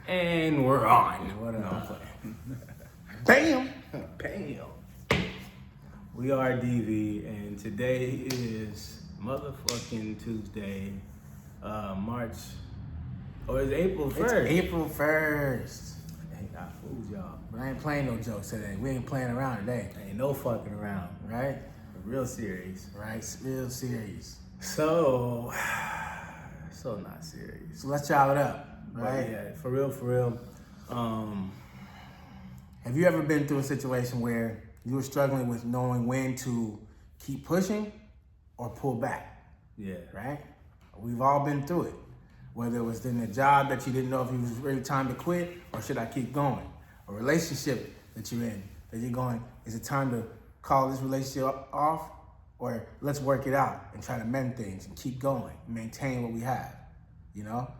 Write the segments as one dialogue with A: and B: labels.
A: And we're on. What am I playing? Bam! We are DV, and today is motherfucking Tuesday, March, or is April 1st?
B: It's April 1st.
A: Hey, I fooled y'all.
B: But I ain't playing no jokes today. We ain't playing around today.
A: Ain't no fucking around,
B: Right?
A: real serious.
B: Right? Real serious.
A: So not serious.
B: So let's chop it up.
A: But
B: Right?
A: yeah, for real.
B: Have you ever been through a situation where you were struggling with knowing when to keep pushing or pull back?
A: Yeah.
B: Right? We've all been through it. Whether it was in a job that you didn't know if it was really time to quit or should I keep going? A relationship that you're in, that you're going, is it time to call this relationship off? Or let's work it out and try to mend things and keep going, maintain what we have, you know?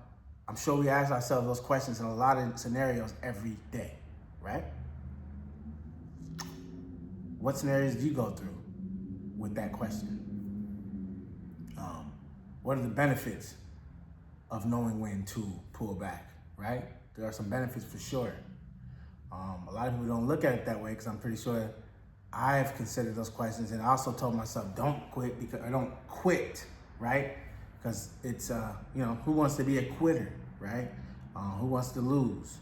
B: I'm sure we ask ourselves those questions in a lot of scenarios every day, right? What scenarios do you go through with that question? What are the benefits of knowing when to pull back, right? There are some benefits for sure. A lot of people don't look at it that way because I'm pretty sure I've considered those questions, and I also told myself don't quit because I don't quit, right? Because it's who wants to be a quitter, right? Who wants to lose?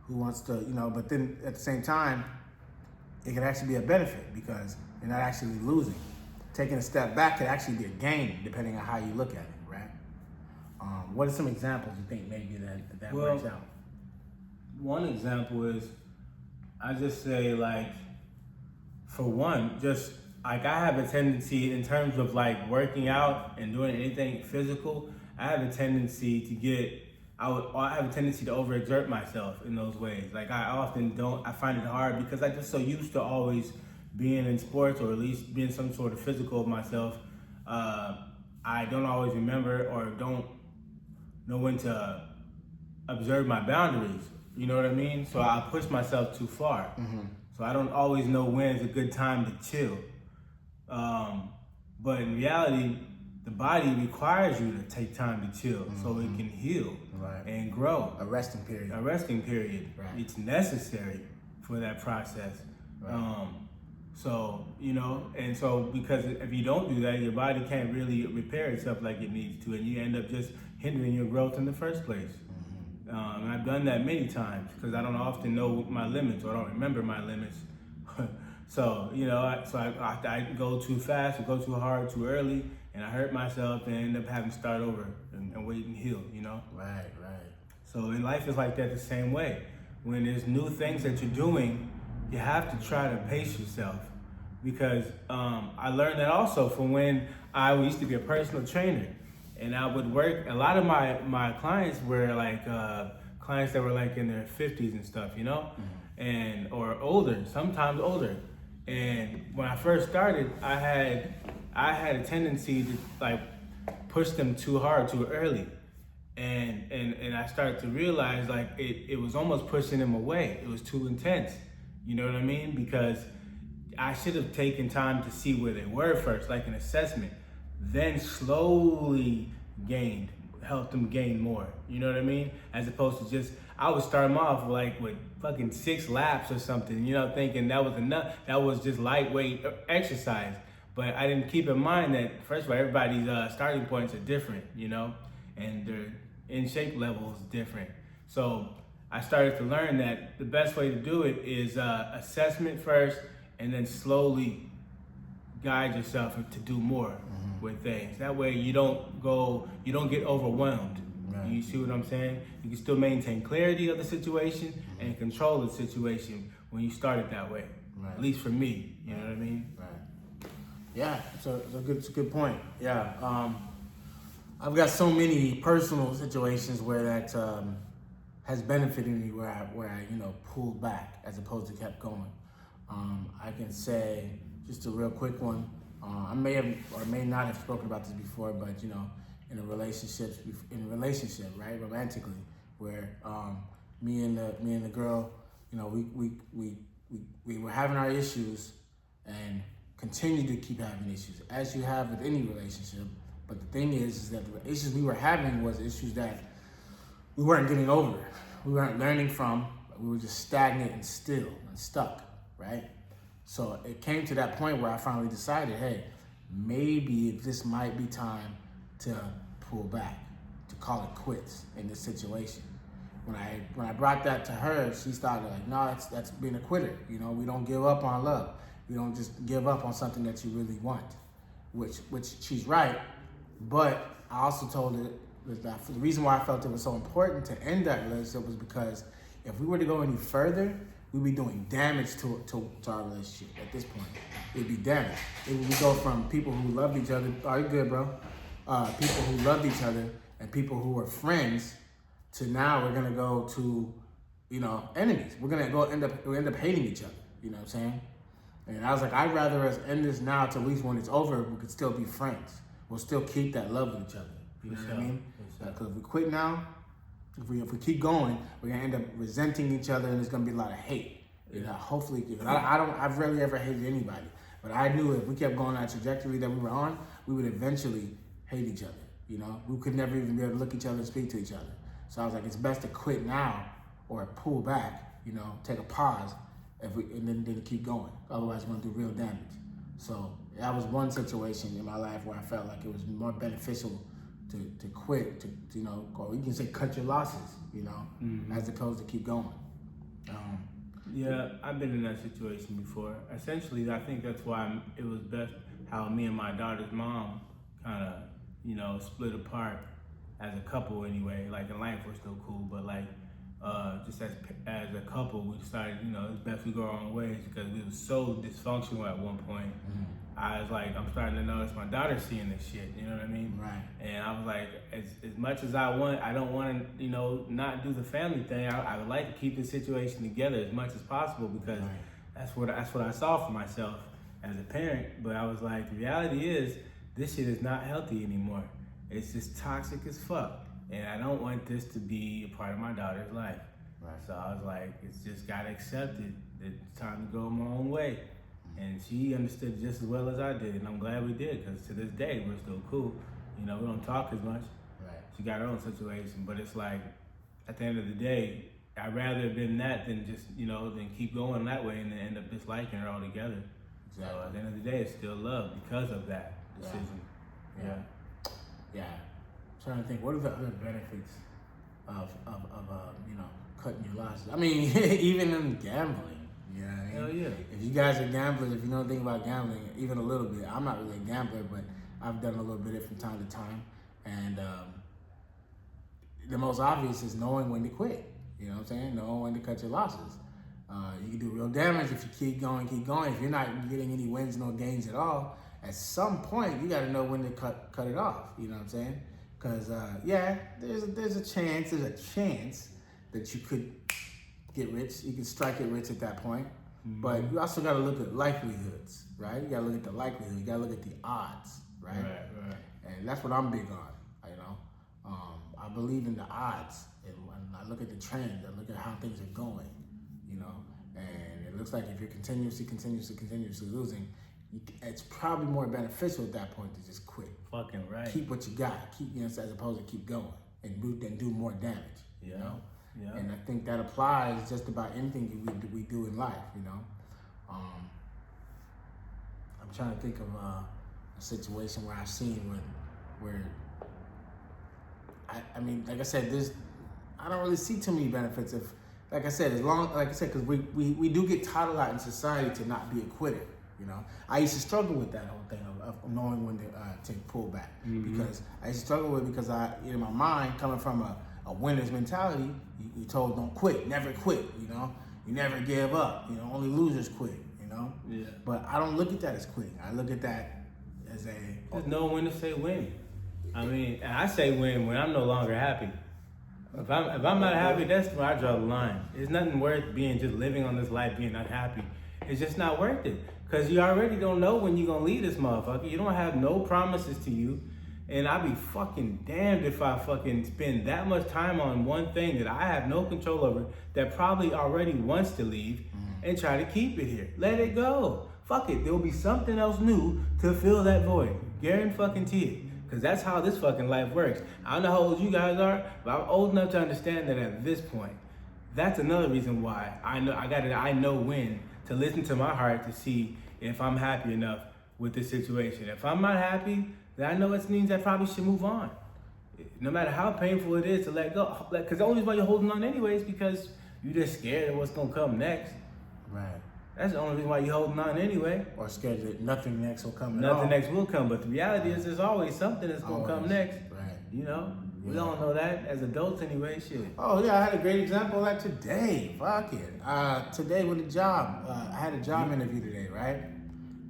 B: Who wants to But then at the same time, it can actually be a benefit because you're not actually losing. Taking a step back could actually be a gain depending on how you look at it, right? What are some examples you think maybe that works out?
A: One example is, I just say for one, just I have a tendency in terms of working out and doing anything physical. I have a tendency I have a tendency to overexert myself in those ways. I often don't. I find it hard because I'm just so used to always being in sports or at least being some sort of physical of myself. I don't always remember or don't know when to observe my boundaries. You know what I mean? So I push myself too far. Mm-hmm. So I don't always know when is a good time to chill. But in reality, the body requires you to take time to chill so it can heal and grow.
B: A resting period.
A: Right. It's necessary for that process. Right. Because if you don't do that, your body can't really repair itself like it needs to, and you end up just hindering your growth in the first place. And I've done that many times because I don't often know my limits or I don't remember my limits. So I go too fast or go too hard too early, and I hurt myself and end up having to start over and wait and heal.
B: Right.
A: So in life is like that the same way. When there's new things that you're doing, you have to try to pace yourself, because I learned that also from when I used to be a personal trainer, and I would work. A lot of my clients were clients that were in their 50s and stuff, and or older, sometimes older. And when I first started, I had a tendency to push them too hard too early, and I started to realize it was almost pushing them away. It was too intense. You know what I mean? Because I should have taken time to see where they were first, like an assessment, then slowly helped them gain more. You know what I mean? As opposed to I would start them off with fucking 6 laps or something, thinking that was enough. That was just lightweight exercise. But I didn't keep in mind that, first of all, everybody's starting points are different, and their in shape level is different. So I started to learn that the best way to do it is assessment first, and then slowly guide yourself to do more with things. That way you don't get overwhelmed. Right. You see what I'm saying? You can still maintain clarity of the situation and control the situation when you start it that way. Right. At least for me, you know what I mean?
B: Right. Yeah, it's a good point. Yeah, I've got so many personal situations where that has benefited me, where I pulled back as opposed to kept going. I can say just a real quick one. I may have or may not have spoken about this before, but in a relationship, right, romantically, where me and the girl, we were having our issues and continue to keep having issues, as you have with any relationship. But the thing is that the issues we were having was issues that we weren't getting over it. We weren't learning from, we were just stagnant and still and stuck, right? So it came to that point where I finally decided, hey, maybe this might be time to pull back, to call it quits in this situation. When I brought that to her, she started like, no, that's being a quitter. You know, we don't give up on love. We don't just give up on something that you really want, which she's right. But I also told her that the reason why I felt it was so important to end that relationship was because if we were to go any further, we'd be doing damage to our relationship at this point. It'd be damage. It would go from people who loved each other, are you good, bro? People who loved each other and people who were friends to now we're gonna go to, you know, enemies. We're gonna end up hating each other. You know what I'm saying? And I was like, I'd rather us end this now to at least when it's over, we could still be friends. We'll still keep that love with each other. You know what I mean? Because if we quit now, if we keep going, we're gonna end up resenting each other, and there's gonna be a lot of hate. You know, hopefully, I've rarely ever hated anybody, but I knew if we kept going on that trajectory that we were on, we would eventually hate each other. You know, we could never even be able to look each other and speak to each other. So I was like, it's best to quit now or pull back. You know, take a pause, and then keep going. Otherwise, we're gonna do real damage. So that was one situation in my life where I felt like it was more beneficial to quit, to you know, or you can say cut your losses, you know, as opposed to keep going.
A: Yeah, I've been in that situation before. Essentially, I think that's why it was best how me and my daughter's mom kind of, you know, split apart as a couple anyway. Like in life, we're still cool, but like just as a couple, we decided, you know, it's best we go our own ways because we were so dysfunctional at one point. I was like, I'm starting to notice my daughter seeing this shit, you know what I mean?
B: Right.
A: And I was like, as much as I don't want to, you know, not do the family thing. I would like to keep the situation together as much as possible because that's what I saw for myself as a parent. But I was like, the reality is, this shit is not healthy anymore. It's just toxic as fuck. And I don't want this to be a part of my daughter's life.
B: Right.
A: So I was like, it's just gotta accept it. It's time to go my own way. And she understood just as well as I did, and I'm glad we did, because to this day, we're still cool. You know, we don't talk as much.
B: Right.
A: She got her own situation, but it's like, at the end of the day, I'd rather have been that than just, you know, than keep going that way and then end up disliking her altogether. Exactly. So at the end of the day, it's still love because of that decision.
B: Yeah. I'm trying to think, what are the other benefits of you know, cutting your losses? I mean, even in gambling. You know what I mean?
A: Hell yeah.
B: If you guys are gamblers, if you know anything about gambling, even a little bit, I'm not really a gambler, but I've done a little bit of it from time to time. And the most obvious is knowing when to quit. You know what I'm saying? Knowing when to cut your losses. You can do real damage if you keep going. If you're not getting any wins, no gains at all, at some point, you got to know when to cut it off. You know what I'm saying? Because, there's a chance that you could get rich. You can strike it rich at that point. But you also got to look at likelihoods, right? You got to look at the likelihood. You got to look at the odds, right?
A: Right.
B: And that's what I'm big on, you know? I believe in the odds. And when I look at the trend, I look at how things are going, you know? And it looks like if you're continuously losing, it's probably more beneficial at that point to just quit.
A: Fucking right.
B: Keep what you got. Keep, you know, as opposed to keep going and do more damage, you know? Yeah. And I think that applies just about anything we do in life, you know. I'm trying to think of a situation where I've seen where I mean, like I said, I don't really see too many benefits of, like I said, because we do get taught a lot in society to not be a quitter. You know, I used to struggle with that whole thing of knowing when to pull back because I used to struggle with because in my mind, coming from a winner's mentality, you're told don't quit, never quit, you know, you never give up, you know, only losers quit, you know.
A: Yeah.
B: But I don't look at that as quitting. I look at that as
A: just know when to say win. I mean, I say win when I'm no longer happy. If I'm not happy, that's where I draw the line. It's nothing worth just living on this life being unhappy. It's just not worth it. Because you already don't know when you're going to leave this motherfucker. You don't have no promises to you. And I'd be fucking damned if I fucking spend that much time on one thing that I have no control over that probably already wants to leave and try to keep it here. Let it go. Fuck it. There'll be something else new to fill that void. Guarantee it. Because that's how this fucking life works. I don't know how old you guys are, but I'm old enough to understand that at this point, that's another reason why I know when to listen to my heart to see if I'm happy enough with this situation. If I'm not happy, then I know it means I probably should move on. No matter how painful it is to let go. Because the only reason why you're holding on anyway is because you're just scared of what's going to come next.
B: Right.
A: That's the only reason why you're holding on anyway.
B: Or scared that nothing next will come
A: Nothing next will come. But the reality is there's always something that's going to come next.
B: Right.
A: You know?
B: Yeah.
A: We all know that as adults anyway, shit.
B: Oh yeah, I had a great example like today. Fuck it. Today with a job. I had a job interview today, right?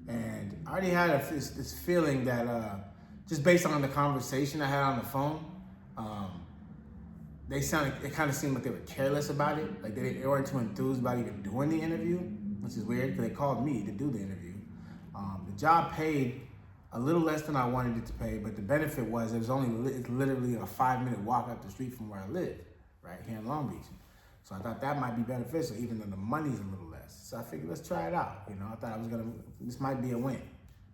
B: And I already had this feeling that just based on the conversation I had on the phone, it kind of seemed like they were careless about it. Like they weren't too enthused about even doing the interview, which is weird because they called me to do the interview. The job paid a little less than I wanted it to pay, but the benefit was it's literally a 5-minute walk up the street from where I live, right here in Long Beach. So I thought that might be beneficial, even though the money's a little less. So I figured, let's try it out. You know, I thought this might be a win,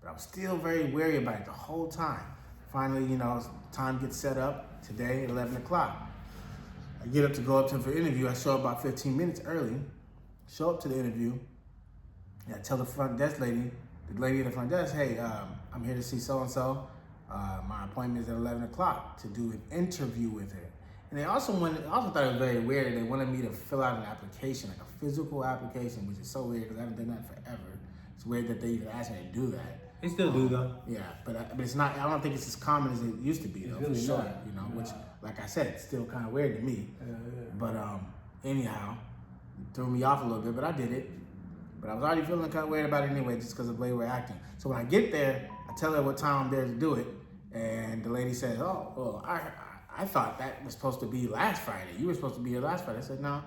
B: but I was still very wary about it the whole time. Finally, you know, time gets set up today at 11 o'clock. I get up to go up to him for interview. I show up about 15 minutes early, show up to the interview, and I tell the front desk lady, the lady at the front desk, hey, I'm here to see so-and-so. My appointment is at 11 o'clock to do an interview with her. And they also thought it was very weird. They wanted me to fill out an application, like a physical application, which is so weird because I haven't done that forever. It's weird that they even asked me to do that.
A: They still do though.
B: Yeah, but it's not. I don't think it's as common as it used to be though.
A: Really
B: for sure,
A: not.
B: you know. Which, like I said, it's still kind of weird to me.
A: Yeah.
B: But anyhow, it threw me off a little bit. But I did it. But I was already feeling kind of weird about it anyway, just because of the way we're acting. So when I get there, I tell her what time I'm there to do it, and the lady says, "Oh, well, I thought that was supposed to be last Friday. You were supposed to be here last Friday." I said, "No,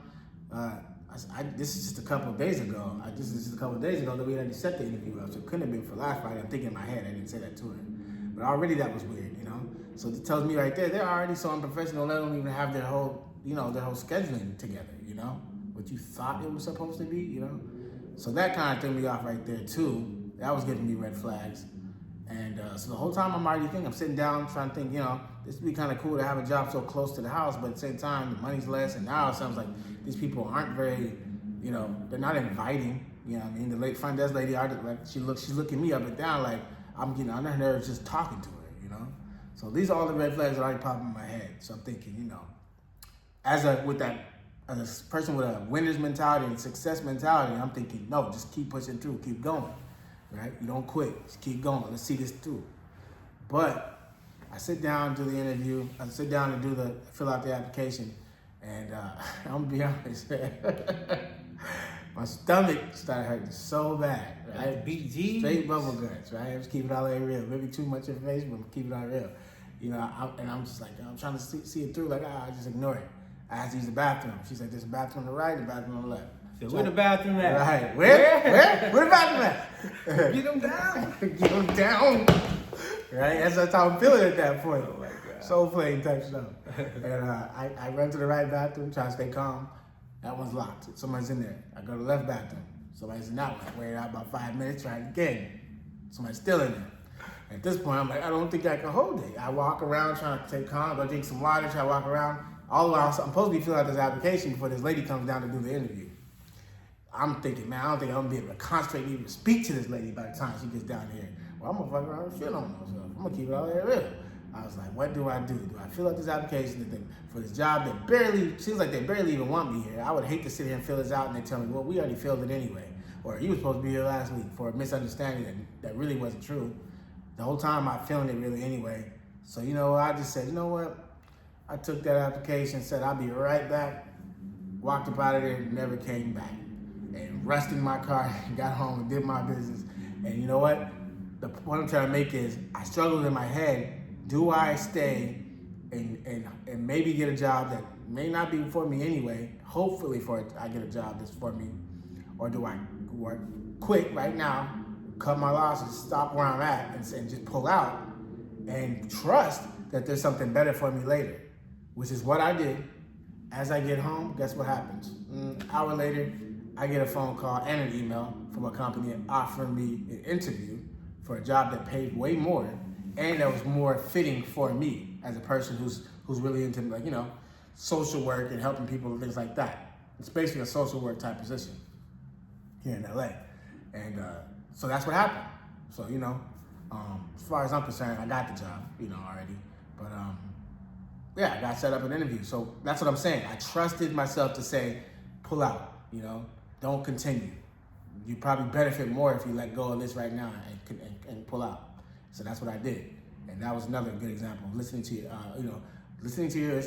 B: this is just a couple of days ago. This is just a couple of days ago that we already set the interview up, so it couldn't have been for last Friday." I'm thinking in my head, I didn't say that to her, but already that was weird, you know. So it tells me right there, they're already so unprofessional. They don't even have their whole scheduling together, you know, what you thought it was supposed to be, you know. So that kind of threw me off right there too. That was giving me red flags. And so the whole time I'm already thinking, I'm sitting down trying to think, you know, this would be kind of cool to have a job so close to the house, but at the same time, the money's less. And now it sounds like these people aren't very, you know, they're not inviting. You know what I mean? The front desk lady, she's looking me up and down like I'm getting on her nerves just talking to her, you know? So these are all the red flags that already pop in my head. So I'm thinking, you know, as a person with a winner's mentality and success mentality, I'm thinking, no, just keep pushing through, keep going, right? You don't quit, just keep going. Let's see this through. But I sit down, do the interview. I sit down and fill out the application, and I'm gonna be honest, my stomach started hurting so bad, right?
A: BG.
B: Straight bubble guts, right? I'm just keeping it all the way real. Maybe too much information, but I'm keeping it all real. You know, I'm just like, I'm trying to see it through, like, I just ignore it. I asked to use the bathroom. She said, there's a bathroom on the right and a bathroom on the left.
A: So where the bathroom at?
B: Right. Where the bathroom at?
A: Get them down.
B: Get them down. Right? That's how I'm feeling at that point.
A: Oh my God.
B: Soul flame type stuff. And I run to the right bathroom, try to stay calm. That one's locked. Someone's in there. I go to the left bathroom. Somebody's in that one. Wait out about 5 minutes, try it again. Somebody's still in there. At this point, I'm like, I don't think I can hold it. I walk around trying to stay calm, go drink some water, try to walk around. All the while, I'm supposed to be filling out this application before this lady comes down to do the interview. I'm thinking, man, I don't think I'm gonna be able to concentrate and even speak to this lady by the time she gets down here. Well, I'm gonna fuck around and shit on myself. I'm gonna keep it all the way real. I was like, what do I do? Do I fill out this application for this job that seems like they barely even want me here? I would hate to sit here and fill this out and they tell me, well, we already filled it anyway. Or you were supposed to be here last week, for a misunderstanding that really wasn't true. The whole time I'm feeling it really anyway. So, you know, I just said, you know what? I took that application, said I'll be right back, walked up out of there, never came back. And rushed in my car, got home and did my business. And you know what? The point I'm trying to make is, I struggled in my head, do I stay and maybe get a job that may not be for me anyway, hopefully I get a job that's for me, or do I quit right now, cut my losses, stop where I'm at, and just pull out and trust that there's something better for me later, which is what I did. As I get home, guess what happens? An hour later, I get a phone call and an email from a company offering me an interview for a job that paid way more and that was more fitting for me as a person who's really into like, you know, social work and helping people and things like that. It's basically a social work type position here in LA. And so that's what happened. So, you know, as far as I'm concerned, I got the job, you know, already. But yeah, I got set up an interview. So that's what I'm saying. I trusted myself to say, pull out, you know, don't continue. You probably benefit more if you let go of this right now and pull out. So that's what I did. And that was another good example of listening to, you know, listening to your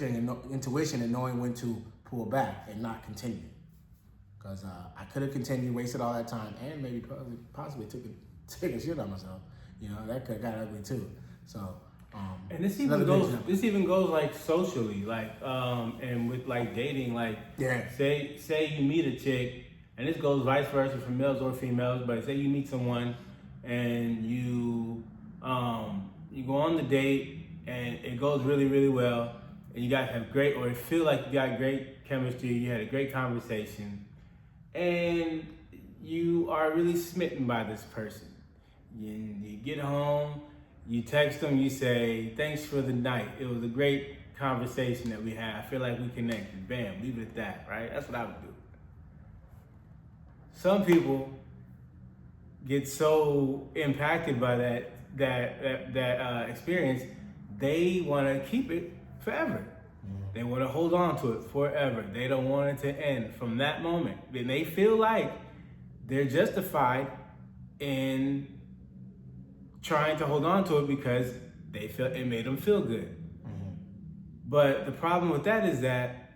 B: intuition and knowing when to pull back and not continue. Because I could have continued, wasted all that time, and maybe possibly took a shit on myself. You know, that could have got ugly too. So,
A: and this even goes like socially, like, and with like dating, like,
B: yeah.
A: Say you meet a chick, and this goes vice versa for males or females, but say you meet someone and you go on the date and it goes really, really well, and you guys have great, or feel like you got great chemistry, you had a great conversation, and you are really smitten by this person. You get home, you text them, you say, thanks for the night. It was a great conversation that we had. I feel like we connected. Bam, leave it at that, right? That's what I would do. Some people get so impacted by that experience, they want to keep it forever. They want to hold on to it forever. They don't want it to end from that moment. Then they feel like they're justified in trying to hold on to it because they feel it made them feel good. But the problem with that is that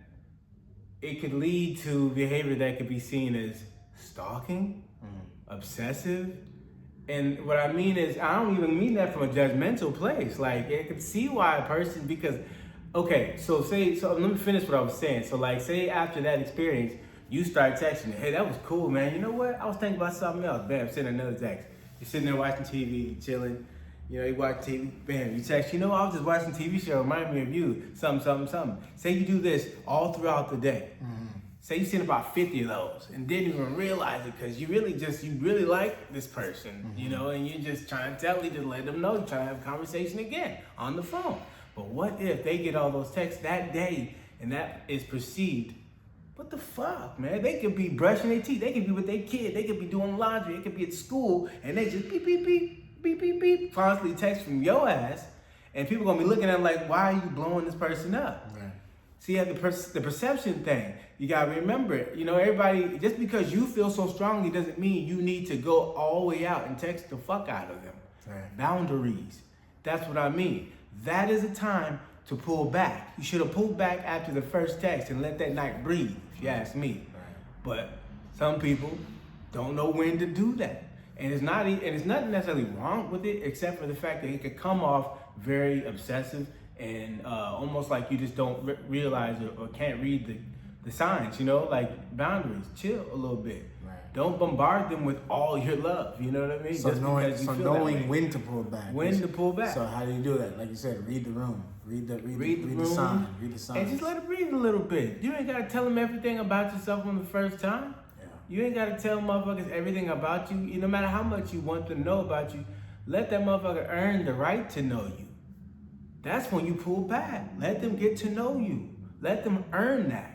A: it could lead to behavior that could be seen as stalking, obsessive. And what I mean is, I don't even mean that from a judgmental place. Like, I could see why a person, because, okay, so let me finish what I was saying. So like, say after that experience, you start texting, hey, that was cool, man. You know what? I was thinking about something else. Bam, send another text. You're sitting there watching TV, chilling. You know, you watch TV, bam, you text, you know, I was just watching a TV show, remind me of you, something. Say you do this all throughout the day. Say you send about 50 of those and didn't even realize it because you really like this person, you know, and you're just trying to let them know, you're trying to have a conversation again on the phone. But what if they get all those texts that day and that is perceived? What the fuck, man? They could be brushing their teeth, they could be with their kid, they could be doing laundry, they could be at school, and they just beep, beep, beep, beep, beep, beep, constantly text from your ass, and people gonna be looking at them like, why are you blowing this person up? Right. See, the perception thing, you gotta remember it. You know, everybody, just because you feel so strongly doesn't mean you need to go all the way out and text the fuck out of them. Right. Boundaries, that's what I mean. That is a time to pull back. You should have pulled back after the first text and let that night breathe, if you ask me. Right. But some people don't know when to do that. And it's nothing necessarily wrong with it, except for the fact that it could come off very obsessive and almost like you just don't realize or can't read the signs, you know, like boundaries, chill a little bit. Right. Don't bombard them with all your love, you know what I mean?
B: So knowing when to pull back.
A: When to pull back.
B: So how do you do that? Like you said, read the room, read the sign,
A: and just let it breathe a little bit. You ain't gotta tell them everything about yourself on the first time. Yeah. You ain't gotta tell motherfuckers everything about you. No matter how much you want them to know about you, let that motherfucker earn the right to know you. That's when you pull back. Let them get to know you. Let them earn that.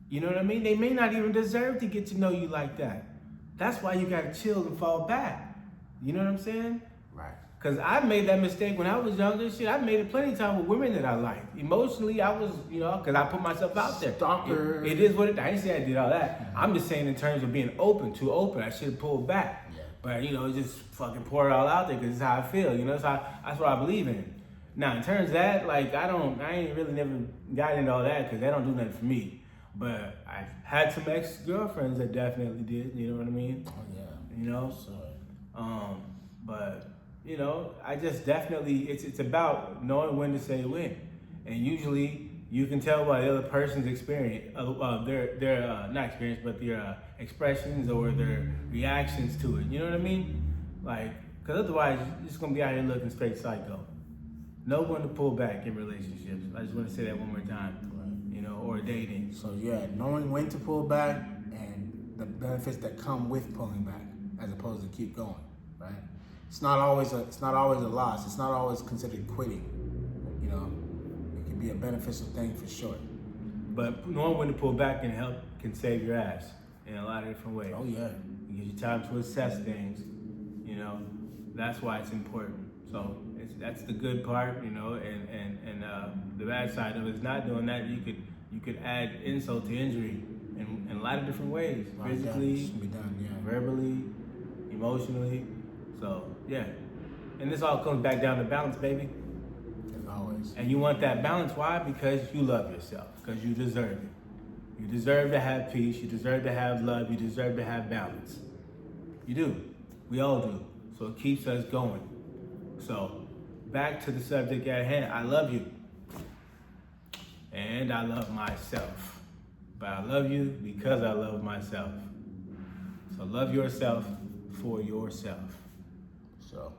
A: You know what I mean? They may not even deserve to get to know you like that. That's why you gotta chill and fall back. You know what I'm saying?
B: Right.
A: Cause I made that mistake when I was younger. Shit, I made it plenty of time with women that I liked. Emotionally, I was, you know, cause I put myself out there.
B: Stalker.
A: It is what it. I didn't say I did all that. I'm just saying in terms of being too open. I should have pulled back. Yeah. But you know, just fucking pour it all out there because it's how I feel. You know, that's what I believe in. Now, in terms of that, like I ain't really never got into all that because that don't do nothing for me. But I've had some ex-girlfriends that definitely did, you know what I mean? Oh yeah. You know? Sure. But, you know, I just definitely, it's about knowing when to say when. And usually you can tell by the other person's experience, their not experience, but their expressions or their reactions to it. You know what I mean? Like, because otherwise you're just going to be out here looking straight psycho. Know when to pull back in relationships. I just want to say that one more time. You know, or dating.
B: So yeah, knowing when to pull back and the benefits that come with pulling back, as opposed to keep going, right? it's not always a loss. It's not always considered quitting. You know, it can be a beneficial thing for sure.
A: But knowing when to pull back can save your ass in a lot of different ways.
B: Oh yeah.
A: It gives you time to assess things. You know, that's why it's important. So that's the good part. You know, and the bad side of it is not doing that. You could add insult to injury in a lot of different ways. Physically, verbally, emotionally. So yeah, and this all comes back down to balance, baby.
B: As always.
A: And you want that balance. Why? Because you love yourself. Because you deserve it. You deserve to have peace. You deserve to have love. You deserve to have balance. You do. We all do. So it keeps us going. So back to the subject at hand. I love you. And I love myself. But I love you because I love myself. So love yourself for yourself.
B: So.